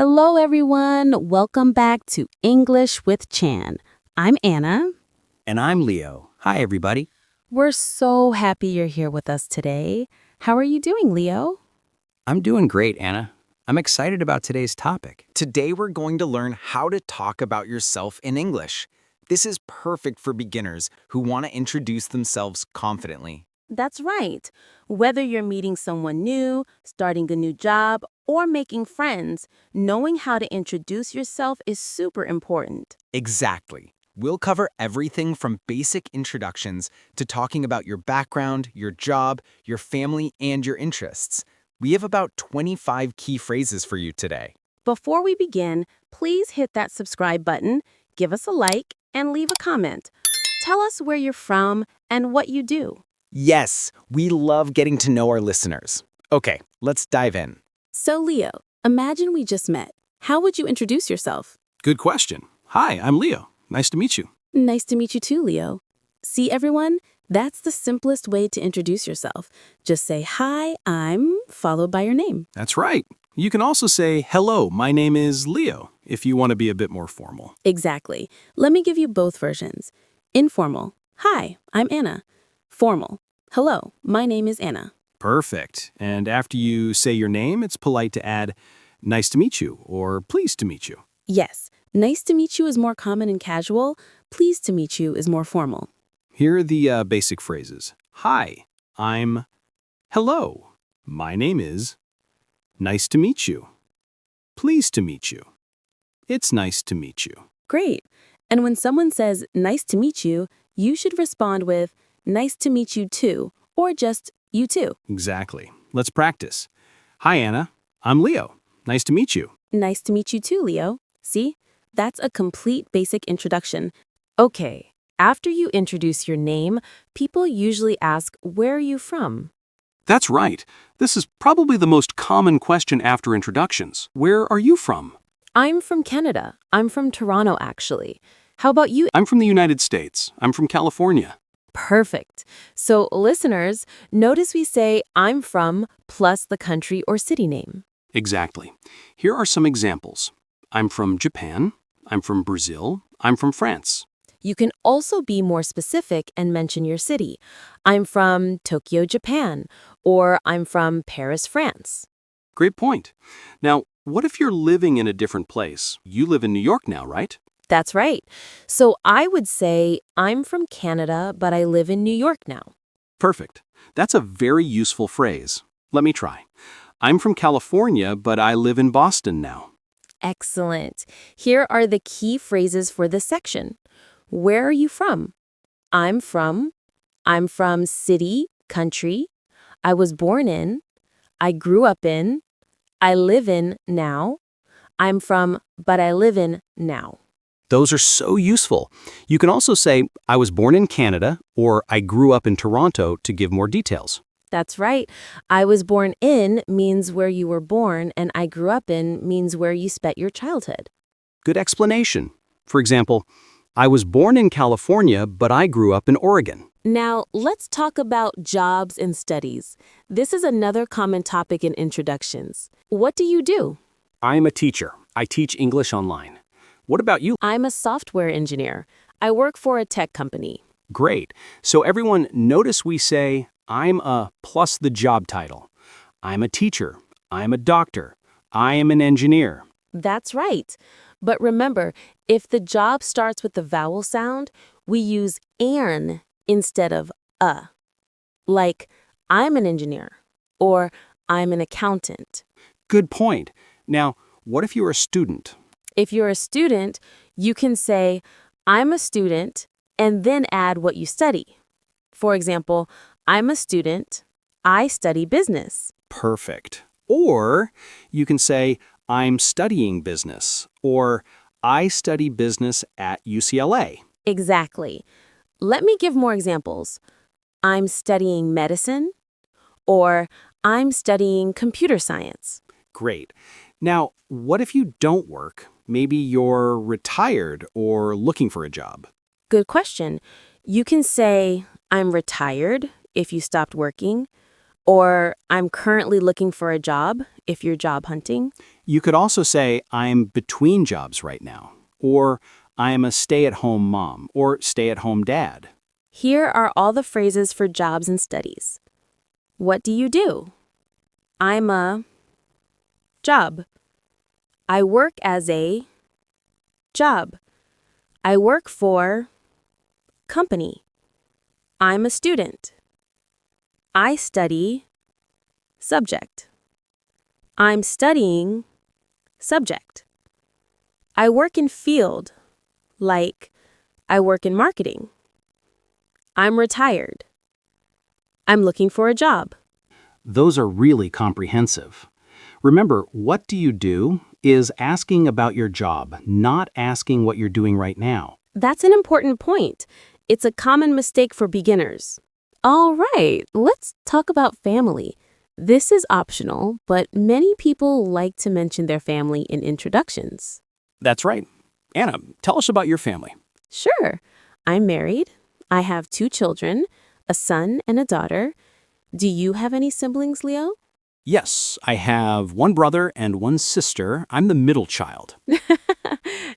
Hello, everyone. Welcome back to English with Chan. I'm Anna. And I'm Leo. Hi, everybody. We're so happy you're here with us today. How are you doing, Leo? I'm doing great, Anna. I'm excited about today's topic. Today we're going to learn how to talk about yourself in English. This is perfect for beginners who want to introduce themselves confidently. That's right. Whether you're meeting someone new, starting a new job, or making friends, knowing how to introduce yourself is super important. Exactly. We'll cover everything from basic introductions to talking about your background, your job, your family, and your interests. We have about 25 key phrases for you today. Before we begin, please hit that subscribe button, give us a like, and leave a comment. Tell us where you're from and what you do. Yes, we love getting to know our listeners. Okay, let's dive in. So, Leo, imagine we just met. How would you introduce yourself? Good question. Hi, I'm Leo. Nice to meet you. Nice to meet you too, Leo. See, everyone? That's the simplest way to introduce yourself. Just say, hi, I'm, followed by your name. That's right. You can also say, hello, my name is Leo, if you want to be a bit more formal. Exactly. Let me give you both versions. Informal, hi, I'm Anna. Formal, hello, my name is Anna. Perfect. And after you say your name, it's polite to add, nice to meet you, or pleased to meet you. Yes, nice to meet you is more common and casual. Pleased to meet you is more formal. Here are the basic phrases. Hi, I'm. Hello, my name is. Nice to meet you. Pleased to meet you. It's nice to meet you. Great. And when someone says, nice to meet you, you should respond with, nice to meet you too, or just, you too. Exactly. Let's practice. Hi, Anna. I'm Leo. Nice to meet you. Nice to meet you too, Leo. See? That's a complete basic introduction. Okay, after you introduce your name, people usually ask, where are you from? That's right. This is probably the most common question after introductions. Where are you from? I'm from Canada. I'm from Toronto, actually. How about you? I'm from the United States. I'm from California. Perfect. So, listeners, notice we say, I'm from, plus the country or city name. Exactly. Here are some examples. I'm from Japan. I'm from Brazil. I'm from France. You can also be more specific and mention your city. I'm from Tokyo, Japan, or I'm from Paris, France. Great point. Now, what if you're living in a different place? You live in New York now, right? That's right. So I would say, I'm from Canada, but I live in New York now. Perfect. That's a very useful phrase. Let me try. I'm from California, but I live in Boston now. Excellent. Here are the key phrases for this section. Where are you from? I'm from city, country. I was born in. I grew up in. I live in now. I'm from, but I live in now. Those are so useful. You can also say, I was born in Canada, or I grew up in Toronto to give more details. That's right. I was born in means where you were born, and I grew up in means where you spent your childhood. Good explanation. For example, I was born in California, but I grew up in Oregon. Now, let's talk about jobs and studies. This is another common topic in introductions. What do you do? I'm a teacher. I teach English online. What about you? I'm a software engineer. I work for a tech company. Great. So everyone, notice we say, I'm a plus the job title. I'm a teacher. I'm a doctor. I am an engineer. That's right. But remember, if the job starts with the vowel sound, we use an instead of a. Like, I'm an engineer, or I'm an accountant. Good point. Now, what if you're a student? If you're a student, you can say, I'm a student, and then add what you study. For example, I'm a student. I study business. Perfect. Or you can say, I'm studying business, or I study business at UCLA. Exactly. Let me give more examples. I'm studying medicine, or I'm studying computer science. Great. Now, what if you don't work? Maybe you're retired or looking for a job. Good question. You can say, I'm retired if you stopped working, Or I'm currently looking for a job if you're job hunting. You could also say, I'm between jobs right now, or I am a stay-at-home mom, or stay-at-home dad. Here are all the phrases for jobs and studies. What do you do? I'm a job. I work as a job. I work for company. I'm a student. I study subject. I'm studying subject. I work in field, like I work in marketing. I'm retired. I'm looking for a job. Those are really comprehensive. Remember, what do you do is asking about your job, not asking what you're doing right now. That's an important point. It's a common mistake for beginners. All right, let's talk about family. This is optional, but many people like to mention their family in introductions. That's right. Anna, tell us about your family. Sure, I'm married. I have 2 children, a son and a daughter. Do you have any siblings, Leo? Yes, I have one brother and one sister. I'm the middle child.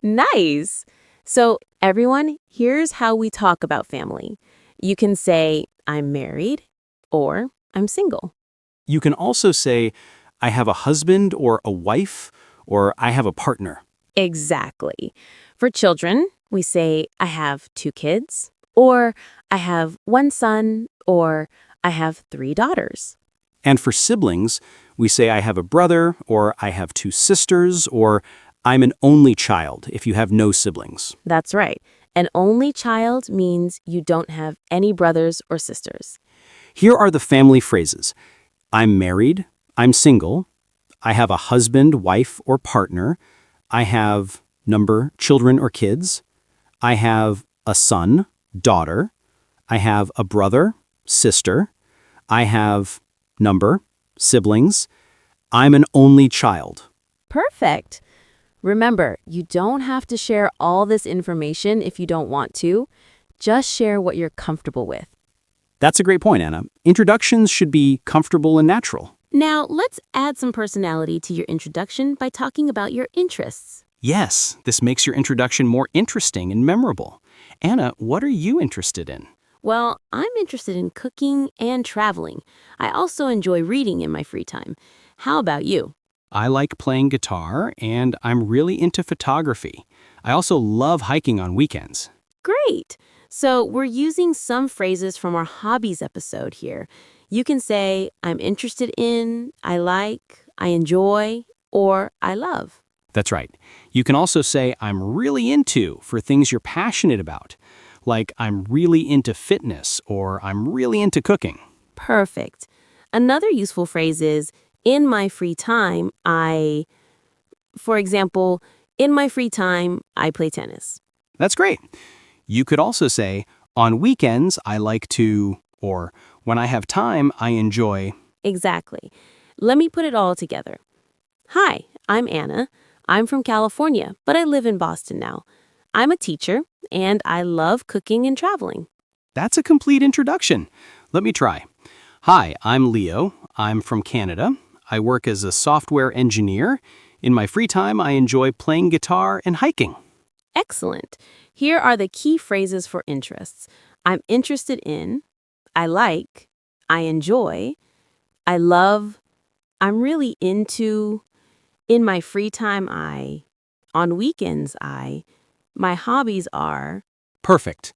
Nice. So, everyone, here's how we talk about family. You can say, I'm married, or I'm single. You can also say, I have a husband or a wife, or I have a partner. Exactly. For children, we say, I have 2 kids, or I have 1 son, or I have 3 daughters. And for siblings, we say, I have a brother, or I have 2 sisters, or I'm an only child if you have no siblings. That's right. An only child means you don't have any brothers or sisters. Here are the family phrases. I'm married, I'm single, I have a husband, wife, or partner, I have number children or kids, I have a son, daughter, I have a brother, sister, I have number siblings, I'm an only child. Perfect. Remember, you don't have to share all this information if you don't want to. Just share what you're comfortable with. That's a great point, Anna. Introductions should be comfortable and natural. Now, let's add some personality to your introduction by talking about your interests. Yes, this makes your introduction more interesting and memorable. Anna, what are you interested in? Well, I'm interested in cooking and traveling. I also enjoy reading in my free time. How about you? I like playing guitar, and I'm really into photography. I also love hiking on weekends. Great! So we're using some phrases from our hobbies episode here. You can say, I'm interested in, I like, I enjoy, or I love. That's right. You can also say, I'm really into for things you're passionate about, like I'm really into fitness or I'm really into cooking. Perfect. Another useful phrase is, in my free time, for example, in my free time, I play tennis. That's great. You could also say, on weekends, I like to, or when I have time, I enjoy. Exactly. Let me put it all together. Hi, I'm Anna. I'm from California, but I live in Boston now. I'm a teacher, and I love cooking and traveling. That's a complete introduction. Let me try. Hi, I'm Leo. I'm from Canada. I work as a software engineer. In my free time, I enjoy playing guitar and hiking. Excellent. Here are the key phrases for interests. I'm interested in, I like, I enjoy, I love, I'm really into, in my free time, on weekends, my hobbies are. Perfect.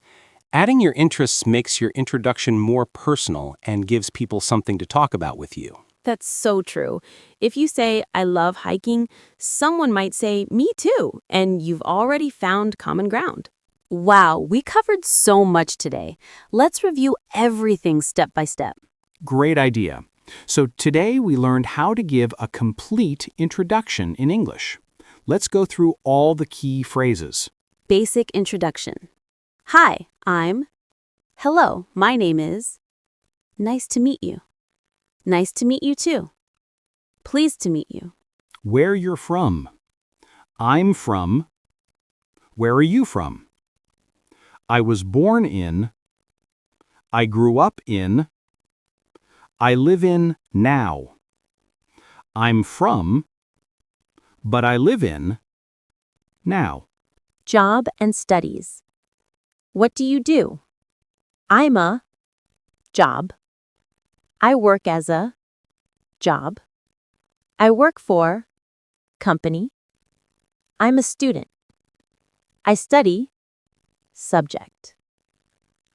Adding your interests makes your introduction more personal and gives people something to talk about with you. That's so true. If you say, I love hiking, someone might say, me too, and you've already found common ground. Wow, we covered so much today. Let's review everything step by step. Great idea. So today we learned how to give a complete introduction in English. Let's go through all the key phrases. Basic introduction. Hi, I'm. Hello, my name is. Nice to meet you. Nice to meet you too. Pleased to meet you. Where you're from. I'm from. Where are you from? I was born in. I grew up in. I live in now. I'm from, but I live in now. Job and studies. What do you do? I'm a job. I work as a job. I work for company. I'm a student. I study subject.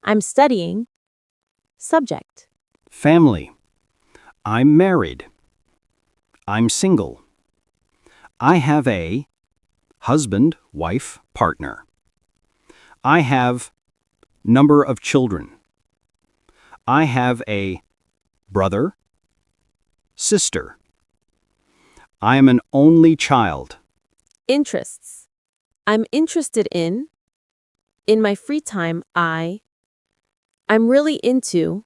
I'm studying subject. Family. I'm married. I'm single. I have a husband, wife, partner. I have number of children. I have a brother, sister. I am an only child. Interests. I'm interested in my free time, I'm really into,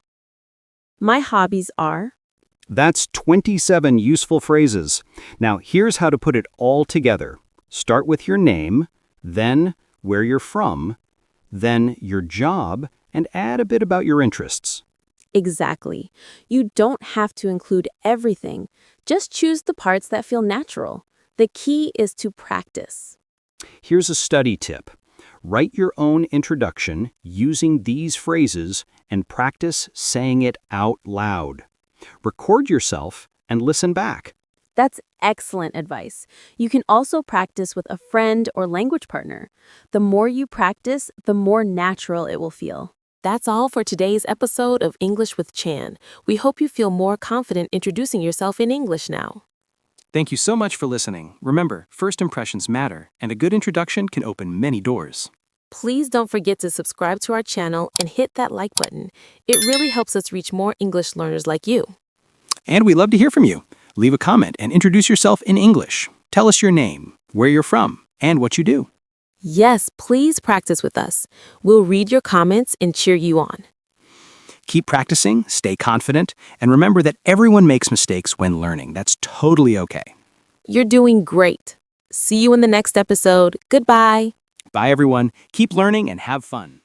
my hobbies are. That's 27 useful phrases. Now, here's how to put it all together. Start with your name, then where you're from, then your job, and add a bit about your interests. Exactly. You don't have to include everything. Just choose the parts that feel natural. The key is to practice. Here's a study tip. Write your own introduction using these phrases and practice saying it out loud. Record yourself and listen back. That's excellent advice. You can also practice with a friend or language partner. The more you practice, the more natural it will feel. That's all for today's episode of English with Chan. We hope you feel more confident introducing yourself in English now. Thank you so much for listening. Remember, first impressions matter, and a good introduction can open many doors. Please don't forget to subscribe to our channel and hit that like button. It really helps us reach more English learners like you. And we'd love to hear from you. Leave a comment and introduce yourself in English. Tell us your name, where you're from, and what you do. Yes, please practice with us. We'll read your comments and cheer you on. Keep practicing, stay confident, and remember that everyone makes mistakes when learning. That's totally okay. You're doing great. See you in the next episode. Goodbye. Bye, everyone. Keep learning and have fun.